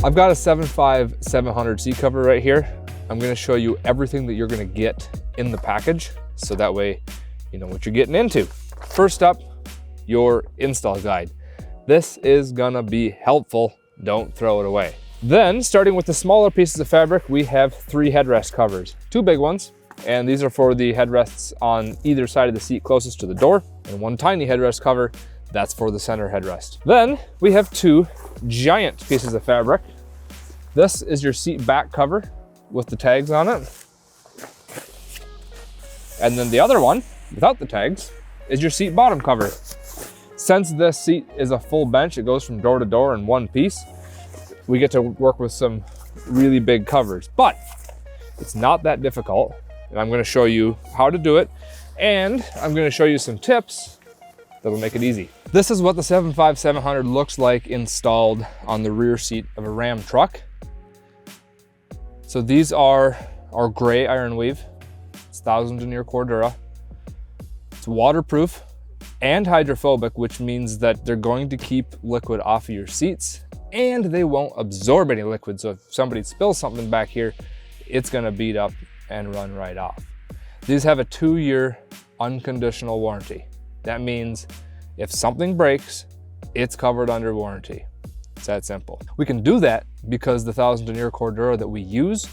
I've got a 75700 seat cover right here. I'm gonna show you everything that you're gonna get in the package, so that way you know what you're getting into. First up, your install guide. This is gonna be helpful, don't throw it away. Then, starting with the smaller pieces of fabric, we have 3 headrest covers. 2 big ones, and these are for the headrests on either side of the seat closest to the door, and 1 tiny headrest cover, that's for the center headrest. Then, we have 2 giant pieces of fabric. This is your seat back cover with the tags on it. And then the other one, without the tags, is your seat bottom cover. Since this seat is a full bench, it goes from door to door in 1 piece, we get to work with some really big covers. But it's not that difficult, and I'm gonna show you how to do it, and I'm gonna show you some tips that'll make it easy. This is what the 75700 looks like installed on the rear seat of a Ram truck. So these are our gray iron weave. It's 1000 denier Cordura. It's waterproof and hydrophobic, which means that they're going to keep liquid off of your seats and they won't absorb any liquid. So if somebody spills something back here, it's gonna beat up and run right off. These have a 2-year unconditional warranty. That means if something breaks, it's covered under warranty. It's that simple. We can do that because the 1000 denier Cordura that we use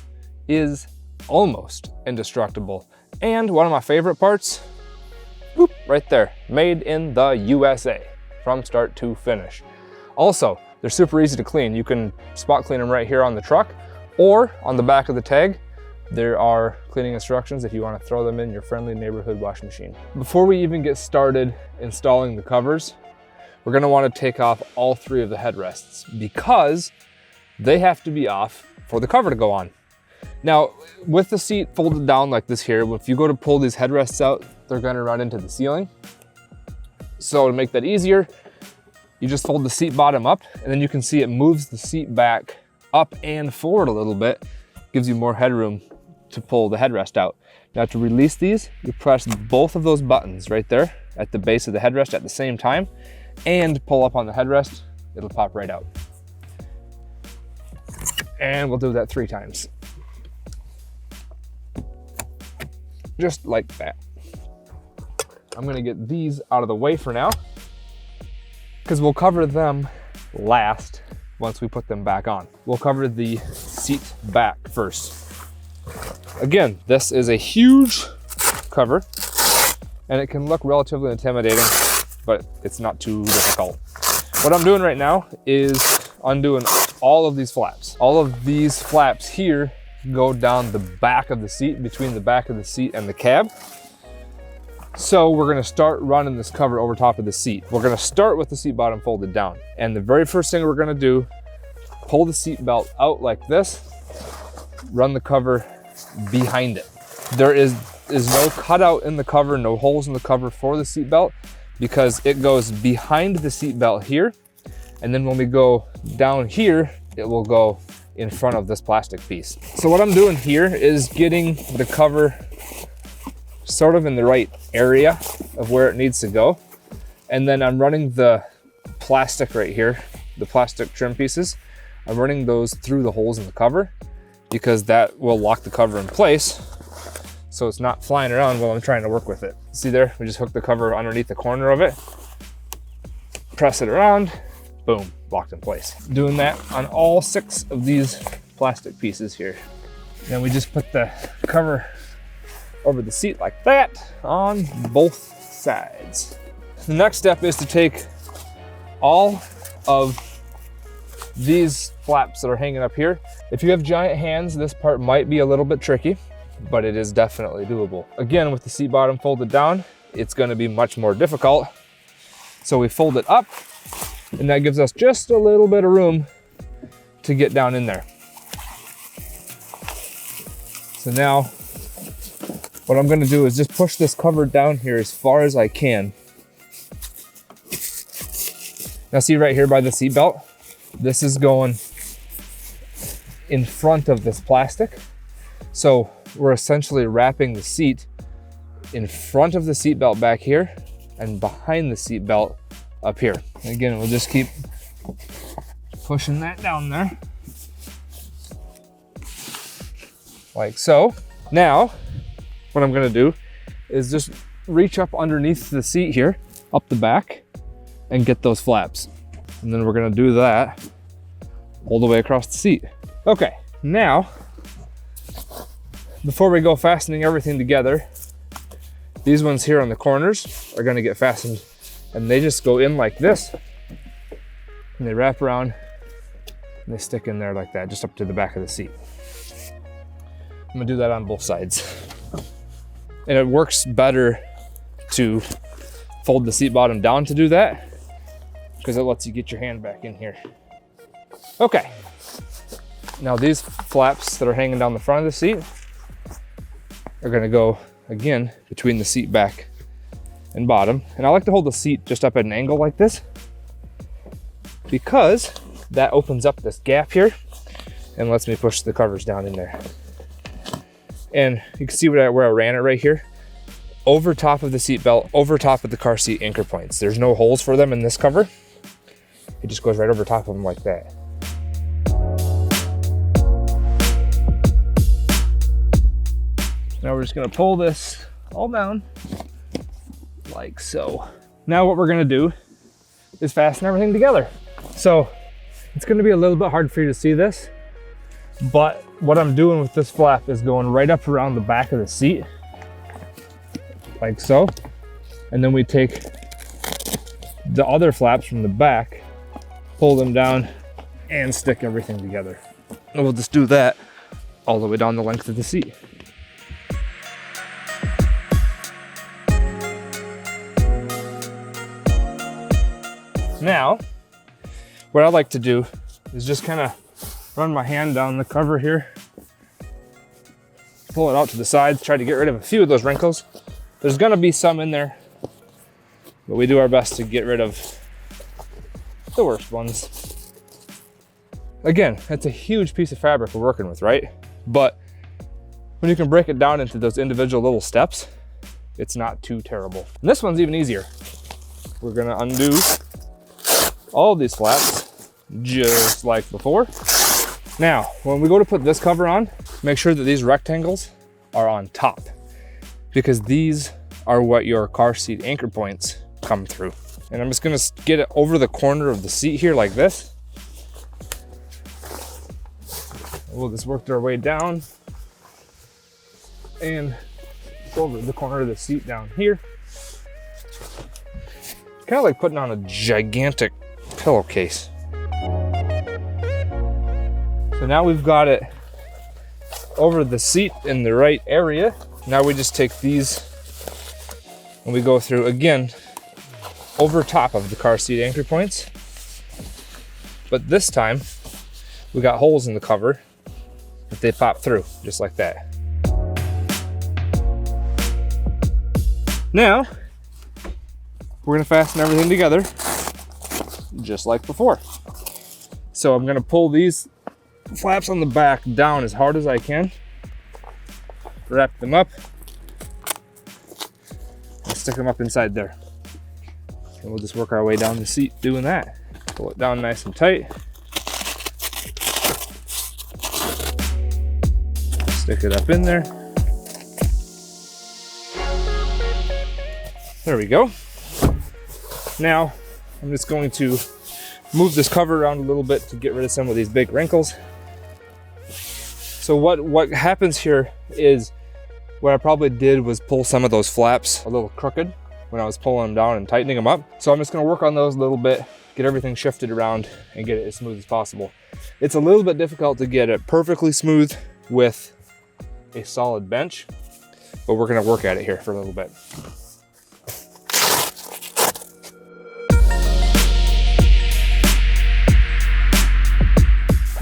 is almost indestructible. And one of my favorite parts, whoop, right there, made in the USA from start to finish. Also, they're super easy to clean. You can spot clean them right here on the truck or on the back of the tag. There are cleaning instructions if you want to throw them in your friendly neighborhood wash machine. Before we even get started installing the covers, we're going to want to take off all 3 of the headrests because they have to be off for the cover to go on. Now, with the seat folded down like this here, if you go to pull these headrests out, they're going to run into the ceiling. So to make that easier, you just fold the seat bottom up, and then you can see it moves the seat back up and forward a little bit, gives you more headroom to pull the headrest out. Now to release these, you press both of those buttons right there at the base of the headrest at the same time, and pull up on the headrest, it'll pop right out. And we'll do that 3 times. Just like that. I'm gonna get these out of the way for now, because we'll cover them last once we put them back on. We'll cover the seat back first. Again, this is a huge cover, and it can look relatively intimidating, but it's not too difficult. What I'm doing right now is undoing all of these flaps. All of these flaps here go down the back of the seat, between the back of the seat and the cab. So we're gonna start running this cover over top of the seat. We're gonna start with the seat bottom folded down. And the very first thing we're gonna do, pull the seat belt out like this, run the cover behind it. There is no cutout in the cover, no holes in the cover for the seat belt, because it goes behind the seat belt here. And then when we go down here, it will go in front of this plastic piece. So what I'm doing here is getting the cover sort of in the right area of where it needs to go. And then I'm running the plastic right here, the plastic trim pieces. I'm running those through the holes in the cover because that will lock the cover in place so it's not flying around while I'm trying to work with it. See there, we just hook the cover underneath the corner of it, press it around, boom, locked in place. Doing that on all 6 of these plastic pieces here. Then we just put the cover over the seat like that on both sides. The next step is to take all of these flaps that are hanging up here. If you have giant hands, this part might be a little bit tricky, but it is definitely doable. Again, with the seat bottom folded down, it's going to be much more difficult. So we fold it up, and that gives us just a little bit of room to get down in there. So now what I'm going to do is just push this cover down here as far as I can. Now see right here by the seat belt, this is going in front of this plastic. So we're essentially wrapping the seat in front of the seat belt back here and behind the seat belt up here. And again, we'll just keep pushing that down there. like so. Now, what I'm gonna do is just reach up underneath the seat here, up the back, and get those flaps. And then we're gonna do that all the way across the seat. Okay, now, before we go fastening everything together, these ones here on the corners are gonna get fastened, and they just go in like this, and they wrap around, and they stick in there like that, just up to the back of the seat. I'm gonna do that on both sides. And it works better to fold the seat bottom down to do that, because it lets you get your hand back in here. Okay, now these flaps that are hanging down the front of the seat are gonna go, again, between the seat back and bottom. And I like to hold the seat just up at an angle like this, because that opens up this gap here and lets me push the covers down in there. And you can see where I ran it right here. Over top of the seat belt, over top of the car seat anchor points. There's no holes for them in this cover. It just goes right over top of them like that. Now we're just gonna pull this all down like so. Now what we're gonna do is fasten everything together. So it's gonna be a little bit hard for you to see this, but what I'm doing with this flap is going right up around the back of the seat, like so. And then we take the other flaps from the back, pull them down, and stick everything together. And we'll just do that all the way down the length of the seat. Now, what I like to do is just kind of run my hand down the cover here, pull it out to the sides, try to get rid of a few of those wrinkles. There's gonna be some in there, but we do our best to get rid of the worst ones. Again, that's a huge piece of fabric we're working with, right? But when you can break it down into those individual little steps, it's not too terrible. And this one's even easier. We're gonna undo all these flaps just like before. Now, when we go to put this cover on, make sure that these rectangles are on top, because these are what your car seat anchor points come through. And I'm just gonna get it over the corner of the seat here like this. We'll just work our way down and over the corner of the seat down here. Kind of like putting on a gigantic pillowcase. So now we've got it over the seat in the right area. Now we just take these and we go through again over top of the car seat anchor points. But this time we got holes in the cover that they pop through just like that. Now we're gonna fasten everything together just like before. So I'm gonna pull these flaps on the back down as hard as I can, wrap them up, and stick them up inside there. And we'll just work our way down the seat doing that. Pull it down nice and tight. Stick it up in there. There we go. Now, I'm just going to move this cover around a little bit to get rid of some of these big wrinkles. So what happens here is, what I probably did was pull some of those flaps a little crooked when I was pulling them down and tightening them up. So I'm just gonna work on those a little bit, get everything shifted around and get it as smooth as possible. It's a little bit difficult to get it perfectly smooth with a solid bench, but we're gonna work at it here for a little bit.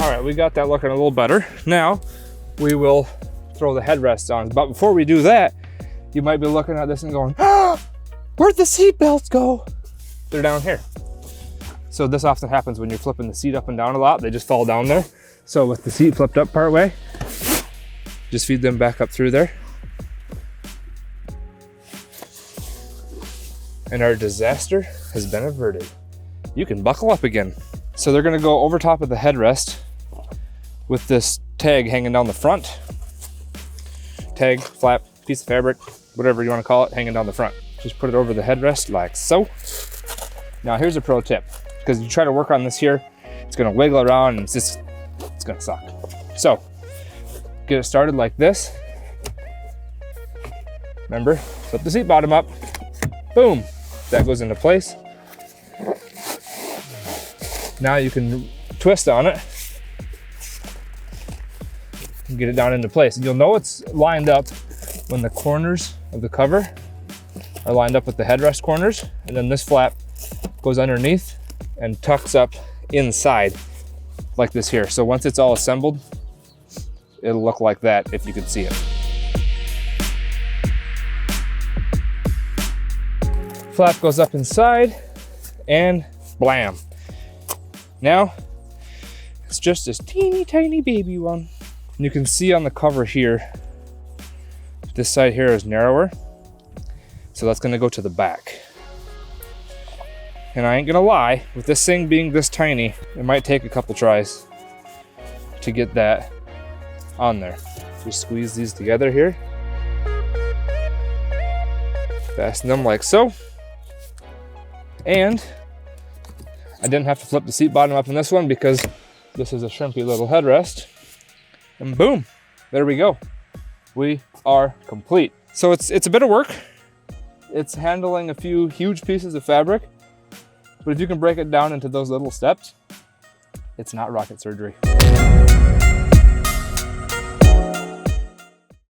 All right, we got that looking a little better. Now we will throw the headrests on. But before we do that, you might be looking at this and going, ah, where'd the seat belts go? They're down here. So this often happens when you're flipping the seat up and down a lot, they just fall down there. So with the seat flipped up part way, just feed them back up through there. And our disaster has been averted. You can buckle up again. So they're gonna go over top of the headrest with this tag hanging down the front. tag, flap, piece of fabric, whatever you want to call it, hanging down the front. Just put it over the headrest like so. Now here's a pro tip, because you try to work on this here, it's gonna wiggle around and it's gonna suck. So get it started like this. Remember, flip the seat bottom up, boom, that goes into place. Now you can twist on it and get it down into place. And you'll know it's lined up when the corners of the cover are lined up with the headrest corners, and then this flap goes underneath and tucks up inside like this here. So once it's all assembled, it'll look like that if you could see it. Flap goes up inside and blam. Now it's just this teeny tiny baby one. And you can see on the cover here, this side here is narrower. So that's gonna go to the back. And I ain't gonna lie, with this thing being this tiny, it might take a couple tries to get that on there. Just squeeze these together here. Fasten them like so. And I didn't have to flip the seat bottom up in this one because this is a shrimpy little headrest. And boom, there we go. We are complete. So it's a bit of work. It's handling a few huge pieces of fabric, but if you can break it down into those little steps, it's not rocket surgery.